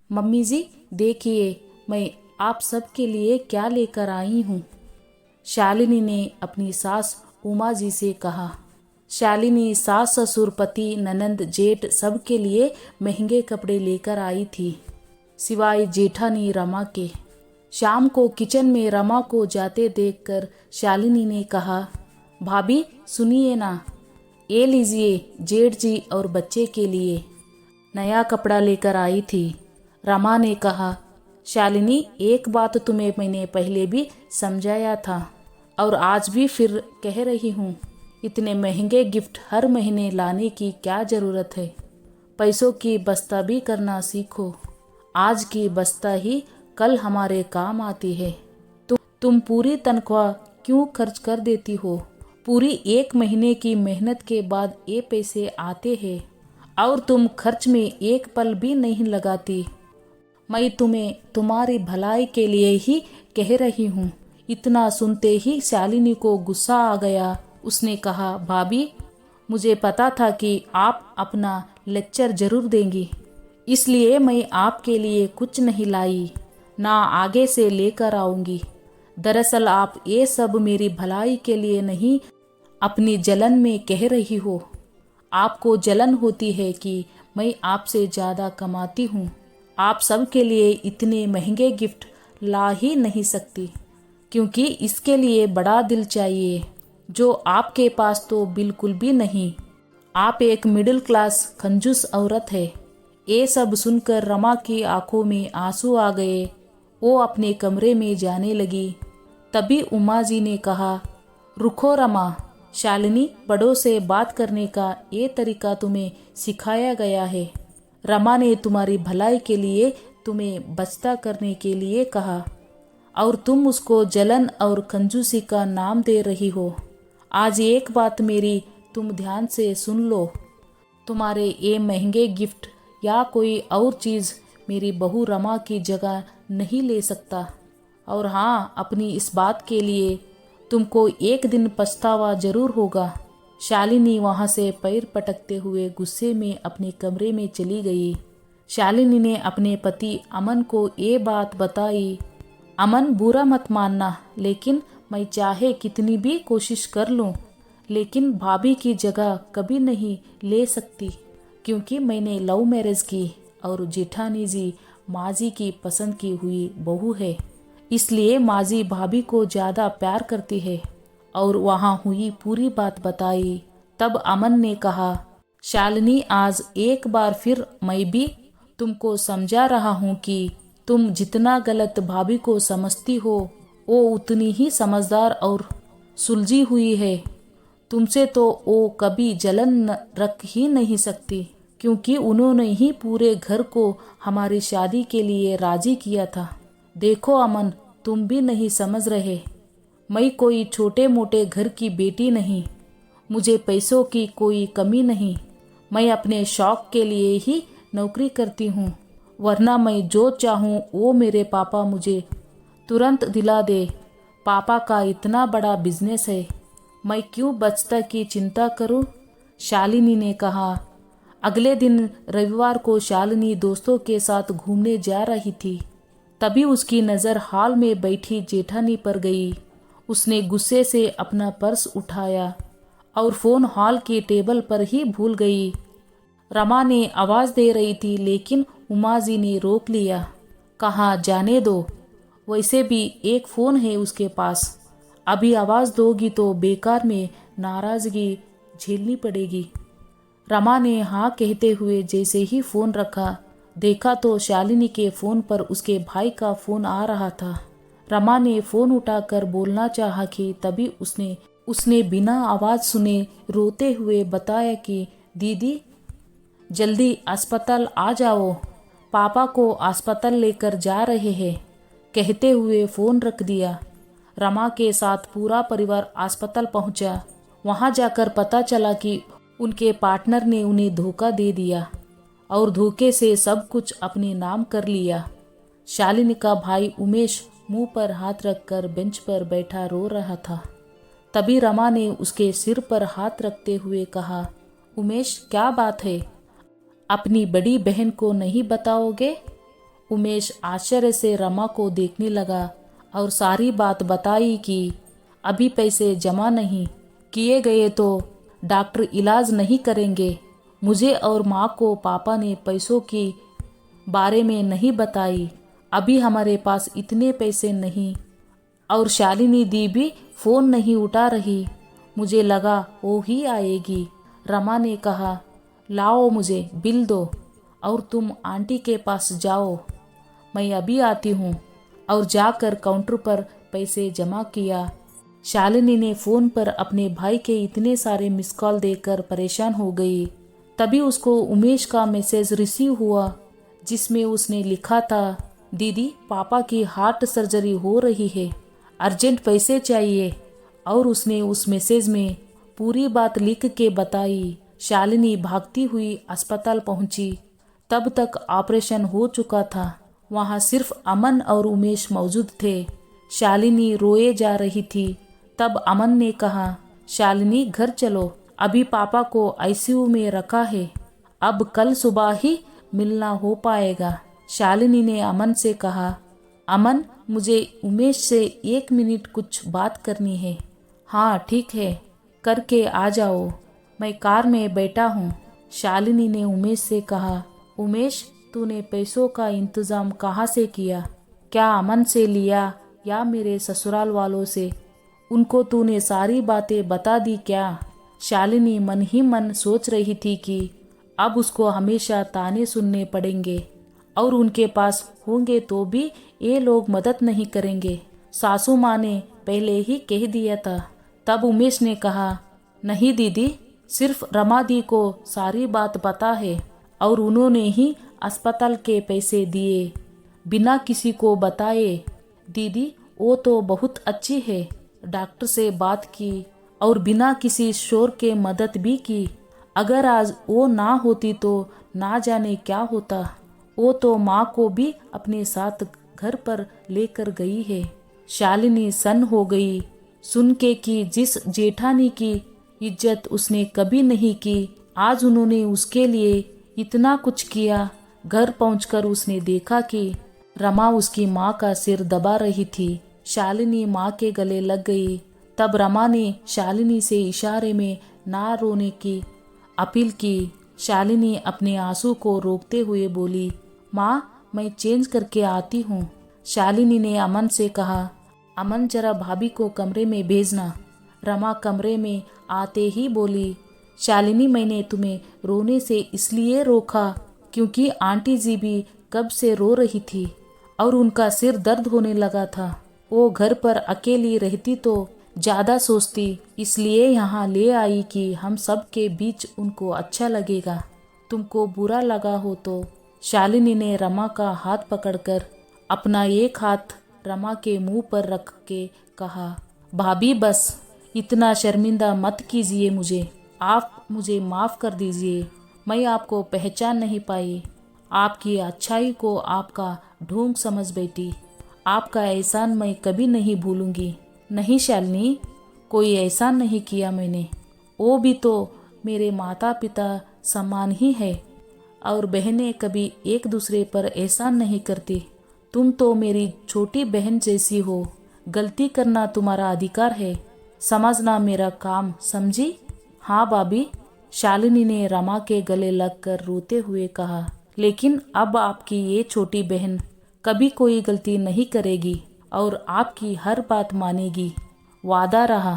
Mummy जी, देखिए मैं आप सबके लिए क्या लेकर आई हूँ। शालिनी ने अपनी सास उमा जी से कहा। शालिनी सास ससुर पति ननंद जेठ सबके लिए महंगे कपड़े लेकर आई थी, सिवाय जेठानी रमा के। शाम को किचन में रमा को जाते देखकर शालिनी ने कहा, भाभी सुनिए ना, ये लीजिए जेठ जी और बच्चे के लिए नया कपड़ा लेकर आई थी। रमा ने कहा, शालिनी एक बात तुम्हें मैंने पहले भी समझाया था और आज भी फिर कह रही हूँ, इतने महंगे गिफ्ट हर महीने लाने की क्या ज़रूरत है। पैसों की बस्ता भी करना सीखो। आज की बस्ता ही कल हमारे काम आती है। तुम पूरी तनख्वाह क्यों खर्च कर देती हो? पूरी एक महीने की मेहनत के बाद ये पैसे आते हैं और तुम खर्च में एक पल भी नहीं लगाती। मैं तुम्हें तुम्हारी भलाई के लिए ही कह रही हूँ। इतना सुनते ही शालिनी को गुस्सा आ गया। उसने कहा, भाभी मुझे पता था कि आप अपना लेक्चर जरूर देंगी, इसलिए मैं आपके लिए कुछ नहीं लाई, ना आगे से लेकर आऊंगी। दरअसल आप ये सब मेरी भलाई के लिए नहीं, अपनी जलन में कह रही हो। आपको जलन होती है कि मैं आपसे ज़्यादा कमाती हूँ। आप सब के लिए इतने महंगे गिफ्ट ला ही नहीं सकती, क्योंकि इसके लिए बड़ा दिल चाहिए, जो आपके पास तो बिल्कुल भी नहीं। आप एक मिडिल क्लास कंजूस औरत है। ये सब सुनकर रमा की आंखों में आंसू आ गए। वो अपने कमरे में जाने लगी। तभी उमा जी ने कहा, रुको रमा, शालिनी बड़ों से बात करने का ये तरीका तुम्हें सिखाया गया है। रमा ने तुम्हारी भलाई के लिए तुम्हें बचता करने के लिए कहा और तुम उसको जलन और कंजूसी का नाम दे रही हो। आज एक बात मेरी तुम ध्यान से सुन लो। तुम्हारे ये महंगे गिफ्ट या कोई और चीज़ मेरी बहू रमा की जगह नहीं ले सकता। और हाँ, अपनी इस बात के लिए तुमको एक दिन पछतावा जरूर होगा। शालिनी वहाँ से पैर पटकते हुए गुस्से में अपने कमरे में चली गई। शालिनी ने अपने पति अमन को ये बात बताई। अमन, बुरा मत मानना, लेकिन मैं चाहे कितनी भी कोशिश कर लूँ, लेकिन भाभी की जगह कभी नहीं ले सकती, क्योंकि मैंने लव मैरिज की और जेठानी जी माजी की पसंद की हुई बहू है। इसलिए माजी भाभी को ज़्यादा प्यार करती है। और वहाँ हुई पूरी बात बताई। तब अमन ने कहा, शालिनी आज एक बार फिर मैं भी तुमको समझा रहा हूँ कि तुम जितना गलत भाभी को समझती हो, वो उतनी ही समझदार और सुलझी हुई है। तुमसे तो वो कभी जलन रख ही नहीं सकती, क्योंकि उन्होंने ही पूरे घर को हमारी शादी के लिए राजी किया था। देखो अमन, तुम भी नहीं समझ रहे। मैं कोई छोटे मोटे घर की बेटी नहीं। मुझे पैसों की कोई कमी नहीं। मैं अपने शौक के लिए ही नौकरी करती हूँ, वरना मैं जो चाहूँ वो मेरे पापा मुझे तुरंत दिला दे। पापा का इतना बड़ा बिजनेस है, मैं क्यों बचता की चिंता करूँ? शालिनी ने कहा। अगले दिन रविवार को शालिनी दोस्तों के साथ घूमने जा रही थी। तभी उसकी नज़र हॉल में बैठी जेठानी पर गई। उसने गुस्से से अपना पर्स उठाया और फ़ोन हॉल के टेबल पर ही भूल गई। रमा ने आवाज़ दे रही थी, लेकिन उमा जी ने रोक लिया। कहा, जाने दो, वैसे भी एक फ़ोन है उसके पास। अभी आवाज़ दोगी तो बेकार में नाराज़गी झेलनी पड़ेगी। रमा ने हाँ कहते हुए जैसे ही फ़ोन रखा, देखा तो शालिनी के फ़ोन पर उसके भाई का फ़ोन आ रहा था। रमा ने फ़ोन उठाकर बोलना चाहा कि तभी उसने बिना आवाज़ सुने रोते हुए बताया कि दीदी जल्दी अस्पताल आ जाओ, पापा को अस्पताल लेकर जा रहे हैं। कहते हुए फ़ोन रख दिया। रमा के साथ पूरा परिवार अस्पताल पहुंचा। वहां जाकर पता चला कि उनके पार्टनर ने उन्हें धोखा दे दिया और धोखे से सब कुछ अपने नाम कर लिया। शालिनी का भाई उमेश मुंह पर हाथ रखकर बेंच पर बैठा रो रहा था। तभी रमा ने उसके सिर पर हाथ रखते हुए कहा, उमेश क्या बात है? अपनी बड़ी बहन को नहीं बताओगे? उमेश आश्चर्य से रमा को देखने लगा और सारी बात बताई कि अभी पैसे जमा नहीं किए गए तो डॉक्टर इलाज नहीं करेंगे। मुझे और माँ को पापा ने पैसों की बारे में नहीं बताई। अभी हमारे पास इतने पैसे नहीं और शालिनी दी भी फ़ोन नहीं उठा रही। मुझे लगा वो ही आएगी। रमा ने कहा, लाओ मुझे बिल दो और तुम आंटी के पास जाओ, मैं अभी आती हूँ। और जाकर काउंटर पर पैसे जमा किया। शालिनी ने फ़ोन पर अपने भाई के इतने सारे मिस कॉल देकर परेशान हो गई। तभी उसको उमेश का मैसेज रिसीव हुआ जिसमें उसने लिखा था, दीदी पापा की हार्ट सर्जरी हो रही है, अर्जेंट पैसे चाहिए। और उसने उस मैसेज में पूरी बात लिख के बताई। शालिनी भागती हुई अस्पताल पहुंची। तब तक ऑपरेशन हो चुका था। वहां सिर्फ अमन और उमेश मौजूद थे। शालिनी रोए जा रही थी। तब अमन ने कहा, शालिनी घर चलो, अभी पापा को आईसीयू में रखा है, अब कल सुबह ही मिलना हो पाएगा। शालिनी ने अमन से कहा, अमन मुझे उमेश से 1 मिनट कुछ बात करनी है। हाँ ठीक है, करके आ जाओ, मैं कार में बैठा हूँ। शालिनी ने उमेश से कहा, उमेश तूने पैसों का इंतज़ाम कहाँ से किया? क्या अमन से लिया या मेरे ससुराल वालों से? उनको तूने सारी बातें बता दी क्या? शालिनी मन ही मन सोच रही थी कि अब उसको हमेशा ताने सुनने पड़ेंगे और उनके पास होंगे तो भी ये लोग मदद नहीं करेंगे। सासू माँ ने पहले ही कह दिया था। तब उमेश ने कहा, नहीं दीदी, सिर्फ रमा दी को सारी बात पता है और उन्होंने ही अस्पताल के पैसे दिए बिना किसी को बताए। दीदी वो तो बहुत अच्छी है, डॉक्टर से बात की और बिना किसी शोर के मदद भी की। अगर आज वो ना होती तो ना जाने क्या होता। वो तो माँ को भी अपने साथ घर पर लेकर गई है। शालिनी सन्न हो गई सुन के कि जिस जेठानी की इज्जत उसने कभी नहीं की, आज उन्होंने उसके लिए इतना कुछ किया। घर पहुंचकर उसने देखा कि रमा उसकी माँ का सिर दबा रही थी। शालिनी माँ के गले लग गई। तब रमा ने शालिनी से इशारे में ना रोने की अपील की। शालिनी अपने आंसू को रोकते हुए बोली, माँ मैं चेंज करके आती हूँ। शालिनी ने अमन से कहा, अमन जरा भाभी को कमरे में भेजना। रमा कमरे में आते ही बोली, शालिनी मैंने तुम्हें रोने से इसलिए रोका क्योंकि आंटी जी भी कब से रो रही थी और उनका सिर दर्द होने लगा था। वो घर पर अकेली रहती तो ज़्यादा सोचती, इसलिए यहाँ ले आई कि हम सब के बीच उनको अच्छा लगेगा। तुमको बुरा लगा हो तो। शालिनी ने रमा का हाथ पकड़कर अपना एक हाथ रमा के मुंह पर रख के कहा, भाभी बस इतना शर्मिंदा मत कीजिए मुझे, आप मुझे माफ़ कर दीजिए। मैं आपको पहचान नहीं पाई। आपकी अच्छाई को आपका ढोंग समझ बैठी। आपका एहसान मैं कभी नहीं भूलूंगी। नहीं शालिनी, कोई एहसान नहीं किया मैंने। वो भी तो मेरे माता पिता समान ही है और बहनें कभी एक दूसरे पर एहसान नहीं करती। तुम तो मेरी छोटी बहन जैसी हो। गलती करना तुम्हारा अधिकार है, समझना मेरा काम, समझी? हाँ भाभी, शालिनी ने रमा के गले लगकर रोते हुए कहा। लेकिन अब आपकी ये छोटी बहन कभी कोई गलती नहीं करेगी और आपकी हर बात मानेगी, वादा रहा।